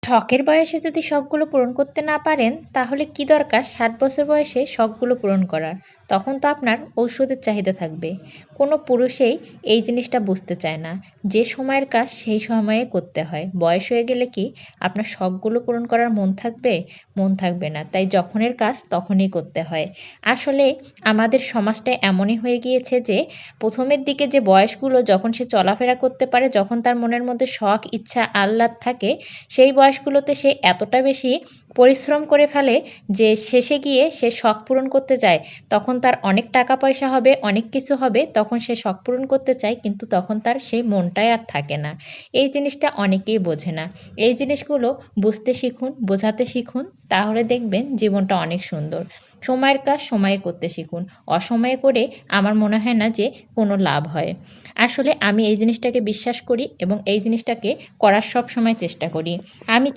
শখের বয়সে যদি শখগুলো পূরণ করতে না পারেন, তাহলে কি দরকার ৬০ বছর বয়সে শখগুলো পূরণ করার? তখন তো আপনার ঔষধের চাহিদা থাকবে। কোনো পুরুষেই এই জিনিসটা বুঝতে চায় না। যে সময়ের কাজ সেই সময়ে করতে হয়। বয়স হয়ে গেলে কি আপনার শখগুলো পূরণ করার মন থাকবে? মন থাকবে না। তাই যখনের কাজ তখনই করতে হয়। আসলে আমাদের সমাজটা এমনই হয়ে গিয়েছে যে ১ম এর দিকে যে বয়সগুলো যখন সে চলাফেরা করতে পারে, যখন তার মনের মধ্যে শখ, ইচ্ছা, আহ্লাদ থাকে সেই বয়সগুলোতে সে এতটা বেশি পরিশ্রম করে ফেলে যে শেষে গিয়ে সে শখ পূরণ করতে যায়। তখন তার অনেক টাকা পয়সা হবে, অনেক কিছু হবে। তখন সে শখ পূরণ করতে চায় কিন্তু তখন তার সেই মনটাই আর থাকে না। এই জিনিসটা অনেকেই বোঝে না। এই জিনিসগুলো বুঝতে শিখুন, বোঝাতে শিখুন। তাহলে দেখবেন জীবনটা অনেক সুন্দর। সময়ের কাজ সময়ে করতে শিখুন। অসময়ে করে আমার মনে হয় না যে কোনো লাভ হয়। আসলে আমি এই জিনিসটাকে বিশ্বাস করি এবং এই জিনিসটাকে করার সবসময় চেষ্টা করি। আমি